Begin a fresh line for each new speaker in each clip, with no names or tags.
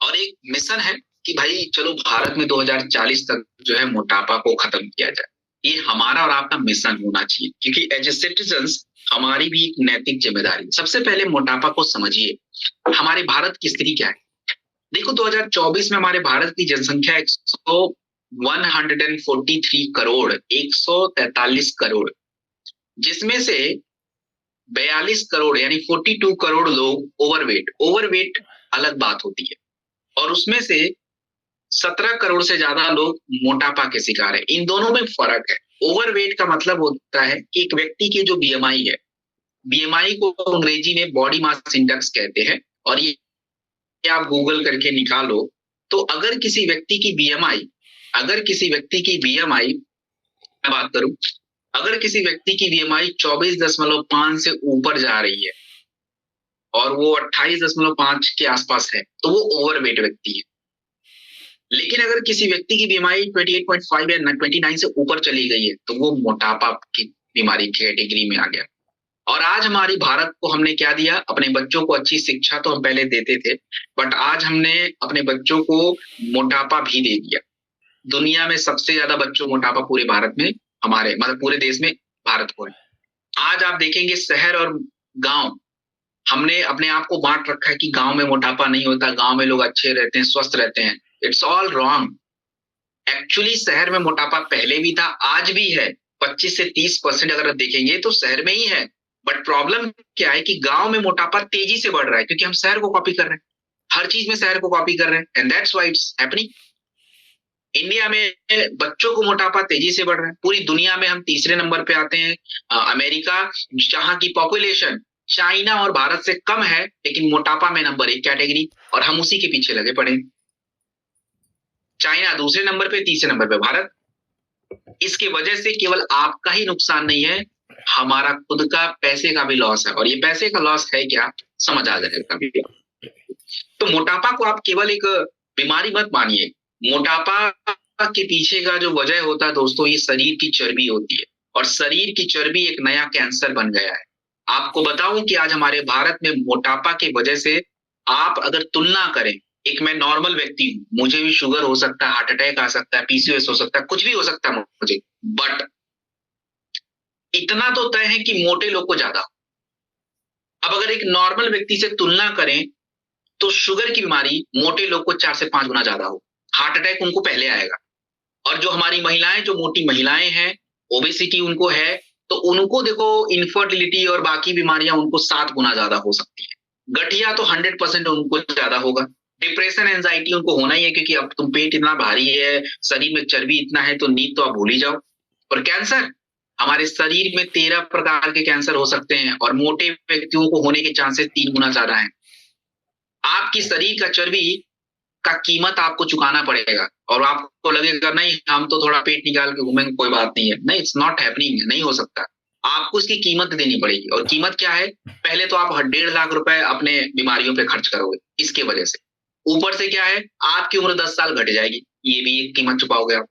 और एक मिशन है कि भाई चलो भारत में 2040 तक जो है मोटापा को खत्म किया जाए। ये हमारा और आपका मिशन होना चाहिए, क्योंकि एज ए सिटीजन्स हमारी भी एक नैतिक जिम्मेदारी। सबसे पहले मोटापा को समझिए, हमारे भारत की स्थिति क्या है। देखो 2024 में हमारे भारत की जनसंख्या 143 करोड़, 143 करोड़, जिसमें से 42 करोड़ यानी 42 करोड़ लोग ओवरवेट। ओवरवेट अलग बात होती है, और उसमें से 17 करोड़ से ज्यादा लोग मोटापा के शिकार है। इन दोनों में फर्क है। ओवरवेट का मतलब होता है कि एक व्यक्ति की जो बीएमआई है, बीएमआई को अंग्रेजी में बॉडी मास इंडेक्स कहते हैं, और ये आप गूगल करके निकालो तो अगर किसी व्यक्ति की बीएमआई, अगर किसी व्यक्ति की बीएमआई मैं बात करूं, अगर किसी व्यक्ति की बीएमआई 24.5 से ऊपर जा रही है और वो 28.5 के आसपास है तो वो ओवरवेट व्यक्ति है। लेकिन अगर किसी व्यक्ति की बीएमआई 28.5 या 29 से ऊपर चली गई है तो वो मोटापा की बीमारी की कैटेगरी में आ गया। और आज हमारी भारत को हमने क्या दिया, अपने बच्चों को अच्छी शिक्षा तो हम पहले देते थे, बट आज हमने अपने बच्चों को मोटापा भी दे दिया। दुनिया में सबसे ज्यादा बच्चों मोटापा पूरे भारत में, हमारे मतलब पूरे देश में भारत को है। आज आप देखेंगे शहर और गांव, हमने अपने आप को बांट रखा है कि गांव में मोटापा नहीं होता, गांव में लोग अच्छे रहते हैं, स्वस्थ रहते हैं। It's all wrong. एक्चुअली शहर में मोटापा पहले भी था, आज भी है। 25 से 30% अगर आप देखेंगे तो शहर में ही है। बट प्रॉब्लम क्या है कि गांव में मोटापा तेजी से बढ़ रहा है, क्योंकि हम शहर को कॉपी कर रहे हैं, हर चीज में शहर को कॉपी कर रहे हैं, and that's why it's happening. India में बच्चों को मोटापा तेजी से बढ़ रहा है। पूरी दुनिया में हम तीसरे नंबर पे आते हैं। अमेरिका, जहां की पॉपुलेशन चाइना और भारत से कम है, लेकिन मोटापा में नंबर 1 कैटेगरी, और हम उसी के पीछे लगे पड़े। चाइना दूसरे नंबर पे, तीसरे नंबर पे भारत। इसकी वजह से केवल आपका ही नुकसान नहीं है, हमारा खुद का पैसे का भी लॉस है। और ये पैसे का लॉस है क्या, समझ आ जाएगा कभी। तो मोटापा को आप केवल एक बीमारी मत मानिए। मोटापा के पीछे का जो वजह होता है दोस्तों, ये शरीर की चर्बी होती है, और शरीर की चर्बी एक नया कैंसर बन गया है। आपको बताऊं कि आज हमारे भारत में मोटापा की वजह से, आप अगर तुलना करें, एक मैं नॉर्मल व्यक्ति हूं, मुझे भी शुगर हो सकता है, हार्ट अटैक आ सकता है, पीसीओएस हो सकता है, कुछ भी हो सकता है मुझे, बट इतना तो तय है कि मोटे लोग को ज्यादा। अब अगर एक नॉर्मल व्यक्ति से तुलना करें तो शुगर की बीमारी मोटे लोग को 4 से 5 गुना ज्यादा हो, हार्ट अटैक उनको पहले आएगा। और जो हमारी महिलाएं, जो मोटी महिलाएं हैं, ओबेसिटी उनको है, तो उनको देखो इनफर्टिलिटी और बाकी बीमारियां उनको 7 गुना ज्यादा हो सकती है। गठिया तो 100% उनको ज्यादा होगा। डिप्रेशन, एंजाइटी उनको होना ही है, क्योंकि अब तुम पेट इतना भारी है, शरीर में चर्बी इतना है, तो नींद तो आप भूल ही जाओ। और कैंसर, हमारे शरीर में 13 प्रकार के कैंसर हो सकते हैं, और मोटे व्यक्तियों को होने के चांसेस 3 गुना ज्यादा है। आपकी शरीर का चर्बी का कीमत आपको चुकाना पड़ेगा, और आपको लगेगा नहीं हम तो थोड़ा पेट निकाल के घूमेंगे, कोई बात नहीं है। नहीं, इट्स नॉट हैपनिंग, नहीं हो सकता। आपको इसकी कीमत देनी पड़ेगी। और कीमत क्या है, पहले तो आप 1.5 लाख रुपए अपने बीमारियों पे खर्च करोगे इसके वजह से। ऊपर से क्या है, आपकी उम्र 10 साल घट जाएगी, ये भी एक कीमत चुकाओगे आप।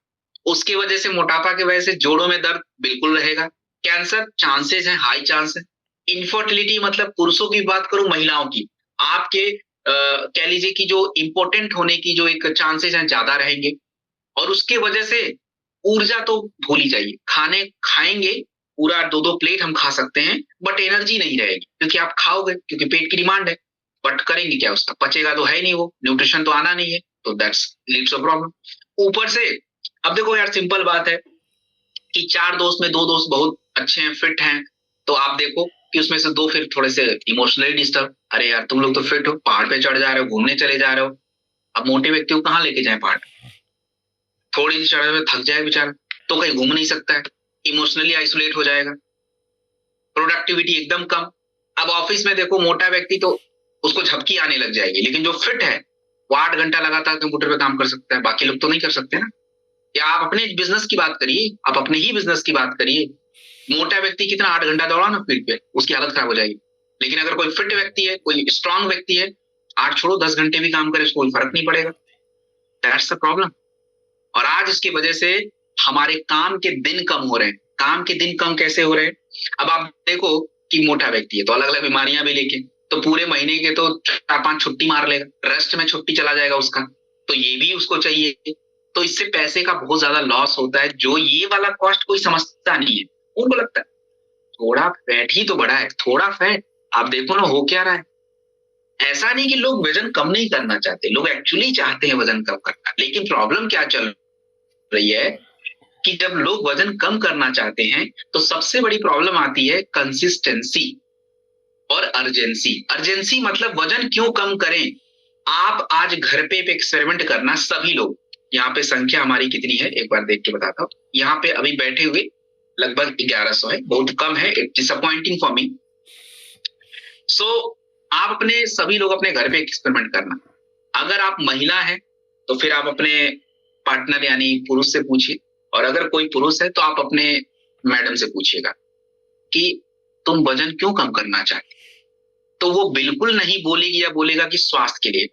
उसके वजह से, मोटापा की वजह से जोड़ों में दर्द बिल्कुल रहेगा। कैंसर चांसेस है, हाई चांस है। इनफर्टिलिटी, मतलब पुरुषों की बात करूं, महिलाओं की, आपके कह लीजिए कि जो इंपॉर्टेंट होने की जो एक चांसेस हैं ज्यादा रहेंगे। और उसके वजह से ऊर्जा तो भूल ही जाइए। खाने खाएंगे, पूरा 2-2 प्लेट हम खा सकते हैं, बट एनर्जी नहीं रहेगी, क्योंकि आप खाओगे, क्योंकि पेट की डिमांड है, बट करेंगे क्या, उसका पचेगा तो है नहीं, वो न्यूट्रिशन तो आना नहीं है, तो दैट्स लीड्स अ प्रॉब्लम। ऊपर से अब देखो यार, सिंपल बात है कि 4 दोस्त में 2 दोस्त बहुत अच्छे हैं, फिट हैं, तो आप देखो कि उसमें से 2 फिर थोड़े से इमोशनली डिस्टर्ब। अरे यार तुम लोग तो फिट हो, पहाड़ पे चढ़ जा रहे हो, घूमने चले जा रहे हो। अब मोटे व्यक्ति को कहाँ लेके जाए पहाड़, थोड़ी सी चढ़ाई में थक जाए बेचारा, तो कहीं घूम नहीं सकता है, इमोशनली आइसोलेट हो जाएगा, प्रोडक्टिविटी एकदम कम। अब ऑफिस में देखो, मोटा व्यक्ति तो उसको झपकी आने लग जाएगी, लेकिन जो फिट है वो 8 घंटा लगातार कंप्यूटर पे काम कर सकता है, बाकी लोग तो नहीं कर सकते ना। या आप अपने बिजनेस की बात करिए, आप अपने ही बिजनेस की बात करिए। मोटा व्यक्ति कितना 8 घंटा दौड़ा ना फील्ड पे, उसकी हालत खराब हो जाएगी। लेकिन अगर कोई फिट व्यक्ति है, कोई स्ट्रांग व्यक्ति है, 8 छोड़ो 10 घंटे भी काम करे, उसको कोई फर्क नहीं पड़ेगा। That's the problem. और आज इसकी वजह से हमारे काम के दिन कम हो रहे हैं। काम के दिन कम कैसे हो रहे हैं, अब आप देखो कि मोटा व्यक्ति है तो अलग अलग बीमारियां भी लेके, तो पूरे महीने के तो 4-5 छुट्टी मार लेगा, रेस्ट में छुट्टी चला जाएगा उसका, तो ये भी उसको चाहिए। तो इससे पैसे का बहुत ज्यादा लॉस होता है, जो ये वाला कॉस्ट कोई समझता नहीं है। उनको लगता है थोड़ा फैट ही तो बढ़ा है, थोड़ा फैट, आप देखो ना हो क्या रहा है। ऐसा नहीं कि लोग वजन कम नहीं करना चाहते, लोग एक्चुअली चाहते हैं वजन कम करना, लेकिन प्रॉब्लम क्या चल रही है कि जब लोग वजन कम करना चाहते हैं तो सबसे बड़ी प्रॉब्लम आती है कंसिस्टेंसी और अर्जेंसी। अर्जेंसी मतलब वजन क्यों कम करें। आप आज घर पे एक्सपेरिमेंट करना, सभी लोग, यहाँ पे संख्या हमारी कितनी है एक बार देख के बताता हूँ। यहाँ पे अभी बैठे हुए लगभग 1100 है, बहुत कम है, इट डिसअपॉइंटिंग फॉर मी। सो आप अपने सभी लोग अपने घर पे एक्सपेरिमेंट करना। अगर आप महिला हैं तो फिर आप अपने पार्टनर यानी पुरुष से पूछिए, और अगर कोई पुरुष है तो आप अपने मैडम से पूछिएगा कि तुम वजन क्यों कम करना चाहते, तो वो बिल्कुल नहीं बोलेगी या बोलेगा कि स्वास्थ्य के लिए।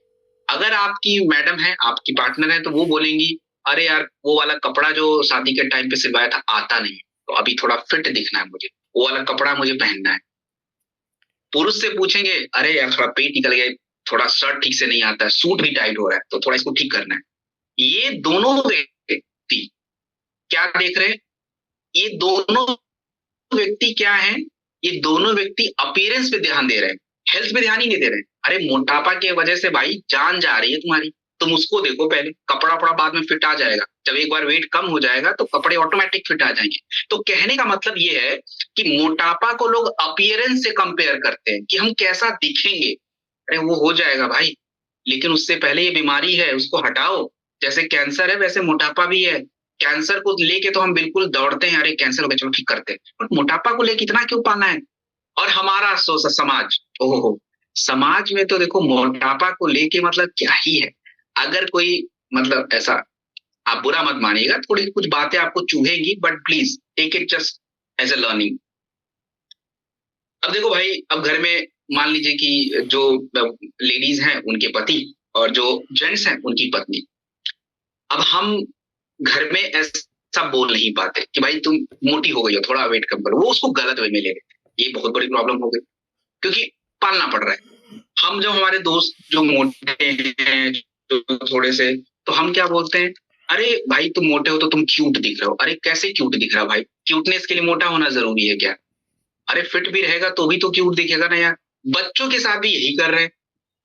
अगर आपकी मैडम है, आपकी पार्टनर है, तो वो बोलेंगी अरे यार वो वाला कपड़ा जो शादी के टाइम पे सिलवाया था आता नहीं, तो अभी थोड़ा फिट दिखना है मुझे, वो वाला कपड़ा मुझे पहनना है। पुरुष से पूछेंगे अरे यार थोड़ा पेट निकल गया, थोड़ा शर्ट ठीक से नहीं आता है, सूट भी टाइट हो रहा है, तो थोड़ा इसको ठीक करना है। ये दोनों व्यक्ति क्या देख रहे हैं, ये दोनों व्यक्ति क्या है, ये दोनों व्यक्ति अपीयरेंस पे ध्यान दे रहे हैं, हेल्थ पे ध्यान ही नहीं दे रहे हैं। अरे मोटापा की वजह से भाई जान जा रही है तुम्हारी, तुम उसको देखो पहले, कपड़ा वपड़ा बाद में फिट आ जाएगा, जब एक बार वेट कम हो जाएगा तो कपड़े ऑटोमेटिक फिट आ जाएंगे। तो कहने का मतलब ये है कि मोटापा को लोग अपीयरेंस से कंपेयर करते हैं कि हम कैसा दिखेंगे। अरे वो हो जाएगा भाई, लेकिन उससे पहले ये बीमारी है, उसको हटाओ। जैसे कैंसर है वैसे मोटापा भी है। कैंसर को लेके तो हम बिल्कुल दौड़ते हैं, अरे कैंसर हो गया चलो ठीक करते हैं, बट मोटापा को लेके इतना क्यों पाना है। और हमारा समाज, ओहो, समाज में तो देखो मोटापा को लेके मतलब क्या ही है। अगर कोई मतलब ऐसा, आप बुरा मत मानिएगा, थोड़ी कुछ बातें आपको चुभेंगी, but please take it just as a learning. अब देखो भाई, अब घर में मान लीजिए कि जो लेडीज हैं उनके पति और जो जेंट्स हैं उनकी पत्नी। अब हम घर में ऐसा बोल नहीं पाते कि भाई तुम मोटी हो गई हो थोड़ा वेट कम करो, वो उसको गलत वे में ले लेते, ये बहुत बड़ी प्रॉब्लम हो गई, क्योंकि पालना पड़ रहा है। हम जो हमारे दोस्त जो मोटे हैं, जो थोड़े से, तो हम क्या बोलते हैं, अरे भाई तुम मोटे हो तो तुम क्यूट दिख रहे हो। अरे कैसे क्यूट दिख रहा भाई, क्यूटनेस के लिए मोटा होना जरूरी है क्या। अरे फिट भी रहेगा तो भी तो क्यूट दिखेगा ना यार। बच्चों के साथ भी यही कर रहे हैं।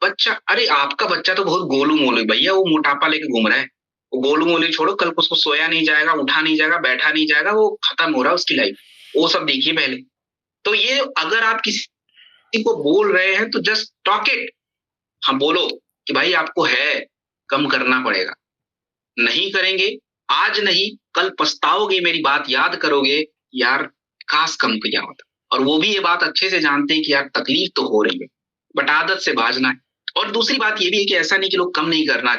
बच्चा, अरे आपका बच्चा तो बहुत गोलू मोलू है भैया, वो मोटापा लेके घूम रहा है, वो गोलू मोलू छोड़ो, कल को उसको सोया नहीं जाएगा, उठा नहीं जाएगा, बैठा नहीं जाएगा, वो खत्म हो रहा है उसकी लाइफ, वो सब देखिए पहले। तो ये अगर आप किसी को बोल रहे हैं तो जस्ट टॉक इट, हाँ बोलो कि भाई आपको है कम करना पड़ेगा, नहीं करेंगे आज नहीं कल पछताओगे, मेरी बात याद करोगे, यार काश कम किया होता। और वो भी ये बात अच्छे से जानते हैं कि यार तकलीफ तो हो रही है, बट आदत से बाजना है। और दूसरी बात ये भी है कि ऐसा नहीं कि लोग कम नहीं करना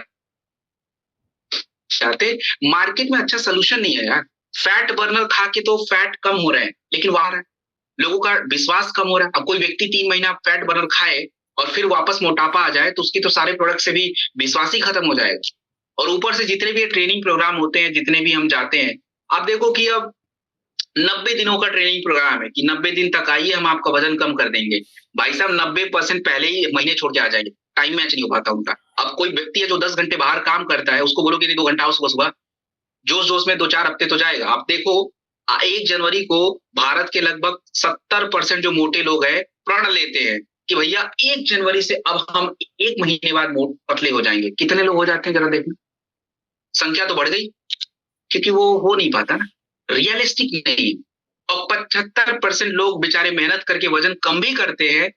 चाहते, मार्केट में अच्छा सोल्यूशन नहीं है यार। फैट बर्नर खा के तो फैट कम हो रहे हैं, लेकिन वहां लोगों का विश्वास कम हो रहा है। अब कोई व्यक्ति 3 महीना फैट बर्नर खाए और फिर वापस मोटापा आ जाए तो उसकी तो सारे प्रोडक्ट से भी विश्वास ही खत्म हो जाएगा। और ऊपर से जितने भी ट्रेनिंग प्रोग्राम होते हैं, जितने भी हम जाते हैं, आप देखो कि अब 90 दिनों का ट्रेनिंग प्रोग्राम है कि 90 दिन तक आइए हम आपका वजन कम कर देंगे। भाई साहब 90% पहले ही महीने छोड़ के आ जाएंगे, टाइम मैच नहीं हो पाता उनका। अब कोई व्यक्ति है जो 10 घंटे बाहर काम करता है, उसको बोलो कि 2 घंटा सुबह सुबह, जोश जोश में 2-4 हफ्ते तो जाएगा। आप देखो 1 जनवरी को भारत के लगभग 70% जो मोटे लोग हैं प्रण लेते हैं कि भैया 1 जनवरी से अब हम 1 महीने बाद पतले हो जाएंगे। कितने लोग हो जाते हैं जरा देखना, संख्या तो बढ़ गई, क्योंकि वो हो नहीं पाता ना, रियलिस्टिक नहीं। और 75% लोग बेचारे मेहनत करके वजन कम भी करते हैं,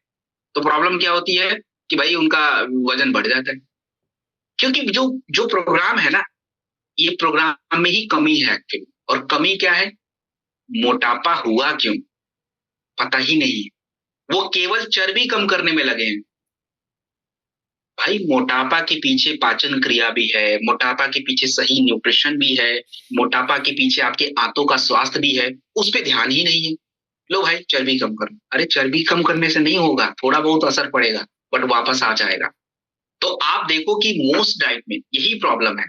तो प्रॉब्लम क्या होती है कि भाई उनका वजन बढ़ जाता है, क्योंकि जो जो प्रोग्राम है ना, ये प्रोग्राम में ही कमी है एक्चुअली। और कमी क्या है, मोटापा हुआ क्यों पता ही नहीं है, वो केवल चर्बी कम करने में लगे हैं। भाई मोटापा के पीछे पाचन क्रिया भी है, मोटापा के पीछे सही न्यूट्रिशन भी है, मोटापा के पीछे आपके आंतों का स्वास्थ्य भी है, उस पे ध्यान ही नहीं है। लो भाई चर्बी कम करो, अरे चर्बी कम करने से नहीं होगा, थोड़ा बहुत असर पड़ेगा बट वापस आ जाएगा। तो आप देखो कि मोस्ट डाइट में यही प्रॉब्लम है।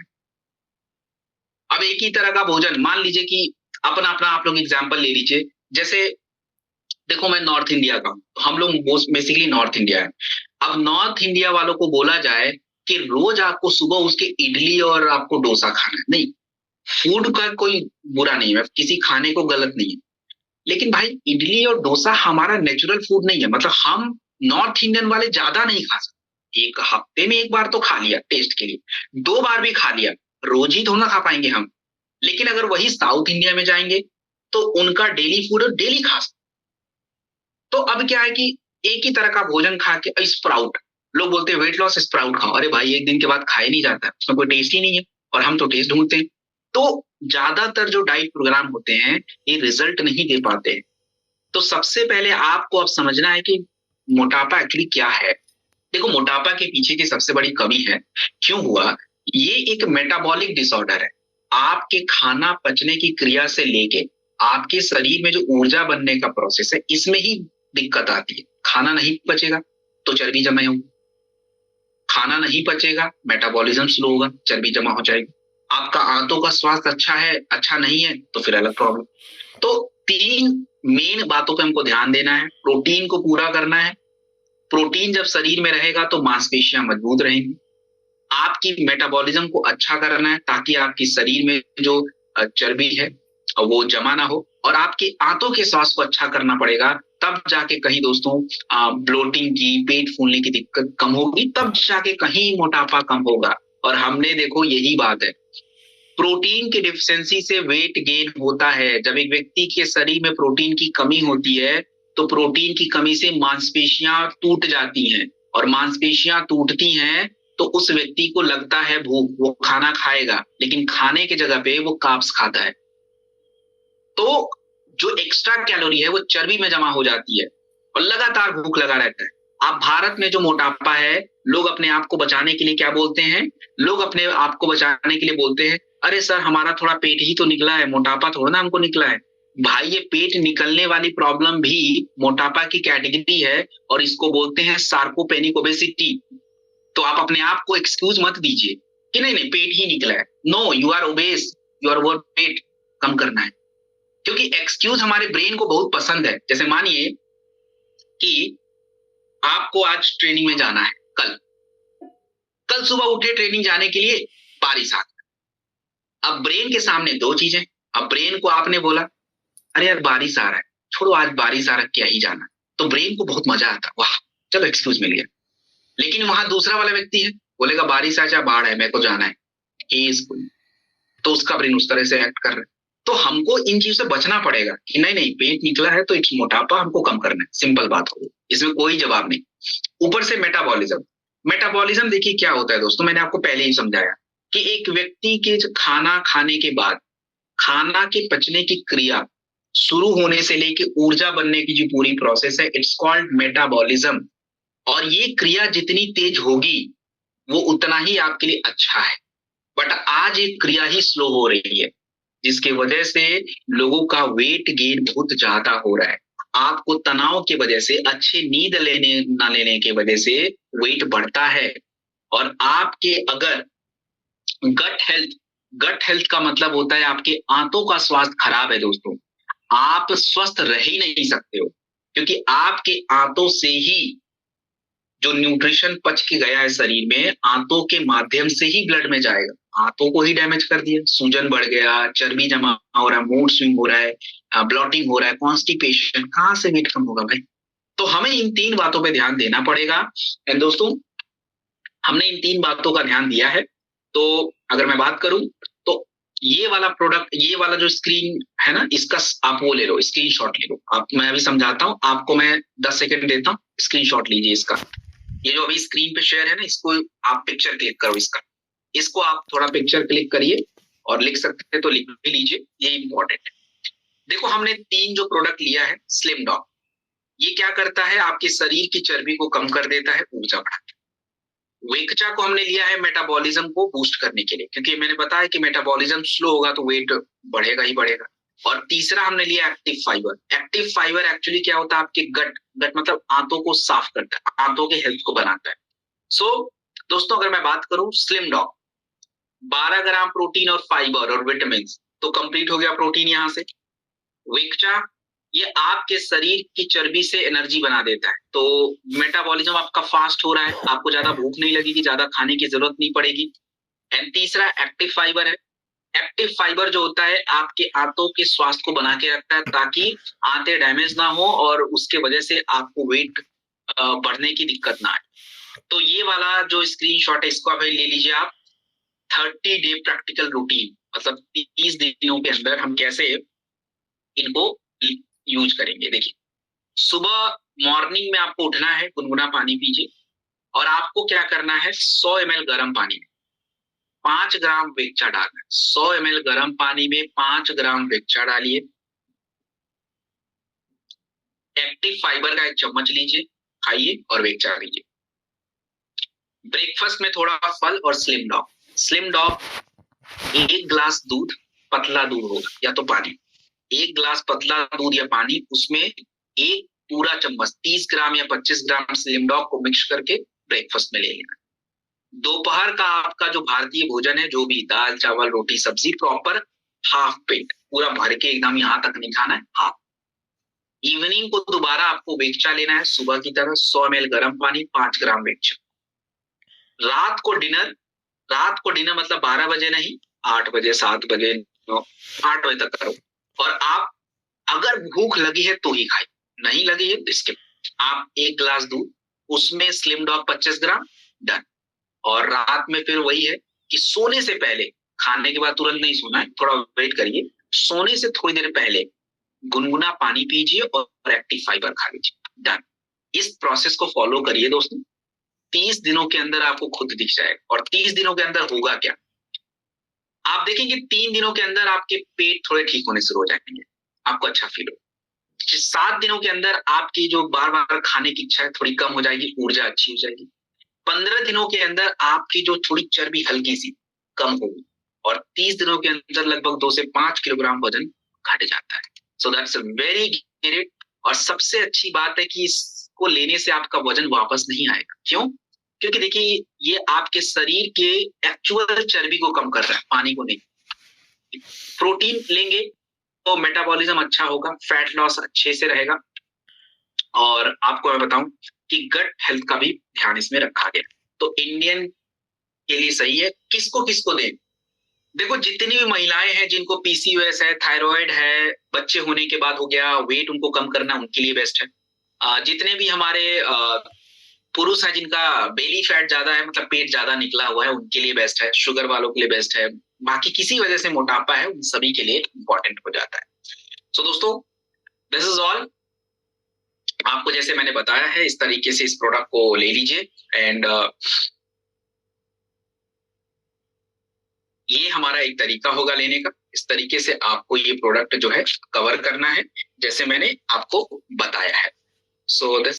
अब एक ही तरह का भोजन, मान लीजिए कि अपना अपना आप लोग एग्जाम्पल ले लीजिए, जैसे देखो मैं नॉर्थ इंडिया का हूँ, तो हम लोग बेसिकली नॉर्थ इंडिया है। अब नॉर्थ इंडिया वालों को बोला जाए कि रोज आपको सुबह उसके इडली और आपको डोसा खाना है, नहीं, फूड का कोई बुरा नहीं है, किसी खाने को गलत नहीं है, लेकिन भाई इडली और डोसा हमारा नेचुरल फूड नहीं है। मतलब हम नॉर्थ इंडियन वाले ज्यादा नहीं खा सकते, एक हफ्ते में एक बार तो खा लिया टेस्ट के लिए, 2 बार भी खा लिया, रोज ही थोड़ा ना खा पाएंगे हम। लेकिन अगर वही साउथ इंडिया में जाएंगे तो उनका डेली फूड डेली खा सकते। तो अब क्या है कि एक ही तरह का भोजन खा के स्प्राउट, लोग बोलते हैं वेट लॉस स्प्राउट खाओ, अरे भाई एक दिन के बाद खाया नहीं जाता, उसमें कोई टेस्ट ही नहीं है, और हम तो टेस्ट ढूंढते हैं। तो ज्यादातर जो डाइट प्रोग्राम होते हैं ये रिजल्ट नहीं दे पाते हैं। तो सबसे पहले आपको अब समझना है कि मोटापा एक्चुअली क्या है। देखो मोटापा के पीछे की सबसे बड़ी कमी है, क्यों हुआ, ये एक मेटाबॉलिक डिसऑर्डर है। आपके खाना पचने की क्रिया से लेके आपके शरीर में जो ऊर्जा बनने का प्रोसेस है, इसमें ही दिक्कत आती है। खाना नहीं पचेगा तो चर्बी जमा होगी, खाना नहीं पचेगा मेटाबॉलिज्म स्लो होगा, चर्बी जमा हो जाएगी। आपका आंतों का स्वास्थ्य अच्छा है, अच्छा नहीं है तो फिर अलग प्रॉब्लम। तो 3 मेन बातों पे हमको ध्यान देना है। प्रोटीन को पूरा करना है, प्रोटीन जब शरीर में रहेगा तो मांसपेशियां मजबूत रहेंगी। आपकी मेटाबॉलिज्म को अच्छा करना है ताकि आपकी शरीर में जो चर्बी है वो जमा ना हो, और आपके आंतों के स्वास्थ्य को अच्छा करना पड़ेगा, तब जाके कहीं दोस्तों ब्लोटिंग की, पेट फूलने की दिक्कत कम होगी, तब जाके कहीं मोटापा कम होगा। और हमने देखो यही बात है, प्रोटीन की डिफिशियंसी से वेट गेन होता है। जब एक व्यक्ति के शरीर में प्रोटीन की कमी होती है तो प्रोटीन की कमी से मांसपेशियां टूट जाती हैं, और मांसपेशियां टूटती हैं तो उस व्यक्ति को लगता है भूख, वो खाना खाएगा, लेकिन खाने की जगह पे वो कार्ब्स खाता है, तो जो एक्स्ट्रा कैलोरी है वो चर्बी में जमा हो जाती है और लगातार भूख लगा रहता है। अब भारत में जो मोटापा है, लोग अपने आप को बचाने के लिए क्या बोलते हैं, लोग अपने आप को बचाने के लिए बोलते हैं अरे सर हमारा थोड़ा पेट ही तो निकला है, मोटापा थोड़ा ना हमको निकला है। भाई ये पेट निकलने वाली प्रॉब्लम भी मोटापा की कैटेगरी है, और इसको बोलते हैं सार्कोपेनिक ओबेसिटी। तो आप अपने आप को एक्सक्यूज मत दीजिए कि नहीं नहीं पेट ही निकला है, no you are obese, you are over पेट, कम करना है। क्योंकि एक्सक्यूज हमारे ब्रेन को बहुत पसंद है। जैसे मानिए कि आपको आज ट्रेनिंग में जाना है, कल कल सुबह उठे ट्रेनिंग जाने के लिए, बारिश आ गई। अब ब्रेन के सामने 2 चीजें, अब ब्रेन को आपने बोला अरे यार बारिश आ रहा है, छोड़ो आज बारिश आ रहा है क्या ही जाना, तो ब्रेन को बहुत मजा आता, वाह चलो एक्सक्यूज मिल गया। लेकिन वहां दूसरा वाला व्यक्ति है, बोलेगा बारिश आ जाए बाढ़ है मेरे को जाना है, तो उसका ब्रेन उस तरह से एक्ट कर रहा है। तो हमको इन चीजों से बचना पड़ेगा कि नहीं नहीं पेट निकला है तो इट्स मोटापा, हमको कम करना है, सिंपल बात हो, इसमें कोई जवाब नहीं। ऊपर से मेटाबॉलिज्म, मेटाबॉलिज्म देखिए क्या होता है दोस्तों, मैंने आपको पहले ही समझाया कि एक व्यक्ति के खाना खाने के बाद खाना के पचने की क्रिया शुरू होने से लेके ऊर्जा बनने की जो पूरी प्रोसेस है, इट्स कॉल्ड मेटाबॉलिज्म। और ये क्रिया जितनी तेज होगी वो उतना ही आपके लिए अच्छा है। बट आज ये क्रिया ही स्लो हो रही है, जिसकी वजह से लोगों का वेट गेन बहुत ज्यादा हो रहा है। आपको तनाव की वजह से, अच्छी नींद लेने ना लेने की वजह से वेट बढ़ता है। और आपके अगर गट हेल्थ का मतलब होता है आपके आंतों का स्वास्थ्य खराब है दोस्तों, आप स्वस्थ रह ही नहीं सकते हो, क्योंकि आपके आंतों से ही जो न्यूट्रिशन पच के गया है शरीर में, आंतों के माध्यम से ही ब्लड में जाएगा, आंतों को ही डैमेज कर दिया, सूजन बढ़ गया, चर्बी जमा हो रहा है, मूड स्विंग हो रहा है, ब्लॉटिंग हो रहा है, कॉन्स्टिपेशन, कहां से वेट कम होगा भाई। तो हमें इन 3 बातों पे ध्यान देना पड़ेगा। एंड दोस्तों हमने इन 3 बातों का ध्यान दिया है। तो अगर मैं बात करूं तो ये वाला प्रोडक्ट, ये वाला जो स्क्रीन है ना, इसका आप वो ले लो, स्क्रीनशॉट ले लो आप, मैं अभी समझाता हूं आपको, मैं 10 सेकंड देता हूं, स्क्रीनशॉट लीजिए इसका। ये जो अभी स्क्रीन पे शेयर है ना, इसको आप पिक्चर क्लिक करो, इसको आप थोड़ा पिक्चर क्लिक करिए, और लिख सकते हैं तो लिख भी लीजिए, ये इंपॉर्टेंट है। देखो हमने 3 जो प्रोडक्ट लिया है, स्लिम डॉग, ये क्या करता है, आपके शरीर की चर्बी को कम कर देता है, ऊर्जा बढ़ाता है। वेकचा को हमने लिया है मेटाबॉलिज्म को बूस्ट करने के लिए, क्योंकि मैंने बताया कि मेटाबॉलिज्म स्लो होगा तो वेट बढ़ेगा ही बढ़ेगा। और तीसरा हमने लिया active fibre. Active fibre actually क्या होता है, आपके गट मतलब आंतों को साफ करता है, आंतों के हेल्थ को बनाता है। सो दोस्तों अगर मैं बात करूं स्लिम डॉग, 12 ग्राम प्रोटीन और फाइबर और विटामिन, तो कंप्लीट हो गया प्रोटीन यहां से। वेकचा ये आपके शरीर की चर्बी से एनर्जी बना देता है, तो मेटाबॉलिज्म आपका फास्ट हो रहा है, आपको ज्यादा भूख नहीं लगेगी, ज्यादा खाने की जरूरत नहीं पड़ेगी। एंड तीसरा एक्टिव फाइबर है। एक्टिव फाइबर जो होता है आपके आंतों के स्वास्थ्य को बना के रखता है, ताकि आंतें डैमेज ना हो और उसके वजह से आपको वेट बढ़ने की दिक्कत ना आए। तो ये वाला जो स्क्रीनशॉट है इसको अभी ले लीजिए आप। 30 डे प्रैक्टिकल रूटीन, मतलब 30 दिनों के अंदर हम कैसे इनको यूज करेंगे। देखिए, सुबह मॉर्निंग में आपको उठना है, गुनगुना पानी पीजिए, और आपको क्या करना है, 100 ml गर्म पानी में 5 ग्राम वेगचा डालना है। 100 ml गर्म पानी में 5 ग्राम वेगचा डालिए। एक्टिव फाइबर का 1 चम्मच लीजिए, खाइए और वेगचा लीजिए। ब्रेकफास्ट में थोड़ा फल और slim dog. Slim dog 1 glass दूध, पतला दूध होगा या तो पानी, 1 ग्लास पतला दूध या पानी, उसमें 1 पूरा चम्मच 30 ग्राम या 25 ग्राम स्लिम डॉग को मिक्स करके ब्रेकफास्ट में ले लेना। दोपहर का आपका जो भारतीय भोजन है, जो भी दाल चावल रोटी सब्जी, प्रॉपर हाफ पेट, पूरा भर के एकदम यहाँ तक नहीं खाना है, हाफ। इवनिंग को दोबारा आपको वेगचा लेना है, सुबह की तरह 100 ml गर्म पानी, 5 ग्राम वेगचा। रात को डिनर मतलब 12 बजे नहीं, 8 बजे 7 बजे 8 बजे तक करो। और आप अगर भूख लगी है तो ही खाइए, नहीं लगी है तो इसके आप 1 ग्लास दूध, उसमें स्लिम डॉग 25 ग्राम, डन। और रात में फिर वही है कि सोने से पहले, खाने के बाद तुरंत नहीं सोना है, थोड़ा वेट करिए, सोने से थोड़ी देर पहले गुनगुना पानी पीजिए और एक्टिव फाइबर खा लीजिए, डन। इस प्रोसेस को फॉलो करिए दोस्तों, 30 दिनों के अंदर आपको खुद दिख जाएगा। और 30 दिनों के अंदर होगा क्या, आप देखेंगे 3 दिनों के अंदर आपके पेट थोड़े ठीक होने शुरू हो जाएंगे, आपको अच्छा फील हो। 7 दिनों के अंदर आपकी जो बार बार खाने की इच्छा है थोड़ी कम हो जाएगी, ऊर्जा अच्छी हो जाएगी। 15 दिनों के अंदर आपकी जो थोड़ी चर्बी हल्की सी कम होगी, और 30 दिनों के अंदर लगभग 2 से 5 किलोग्राम वजन घट जाता है। So that's very great. और सबसे अच्छी बात है कि इसको लेने से आपका वजन वापस नहीं आएगा। क्यों? क्योंकि देखिए, ये आपके शरीर के एक्चुअल चर्बी को कम कर रहा है, पानी को नहीं। प्रोटीन लेंगे तो मेटाबॉलिज्म अच्छा होगा, फैट लॉस अच्छे से रहेगा। और आपको मैं बताऊं कि गट हेल्थ का भी ध्यान इसमें रखा गया, तो इंडियन के लिए सही है। किसको किसको दें? देखो, जितनी भी महिलाएं हैं जिनको पीसीओएस है, थायराइड है, बच्चे होने के बाद हो गया, वेट उनको कम करना, उनके लिए बेस्ट है। जितने भी हमारे पुरुष हैं जिनका बेली फैट ज्यादा है, मतलब पेट ज्यादा निकला हुआ है, उनके लिए बेस्ट है। शुगर वालों के लिए बेस्ट है। बाकी किसी वजह से मोटापा है, उन सभी के लिए इंपॉर्टेंट हो जाता है। सो दोस्तों, दिस इज ऑल। आपको जैसे मैंने बताया है इस तरीके से इस प्रोडक्ट को ले लीजिए। एंड ये हमारा एक तरीका होगा लेने का। इस तरीके से आपको ये प्रोडक्ट जो है कवर करना है, जैसे मैंने आपको बताया है। So this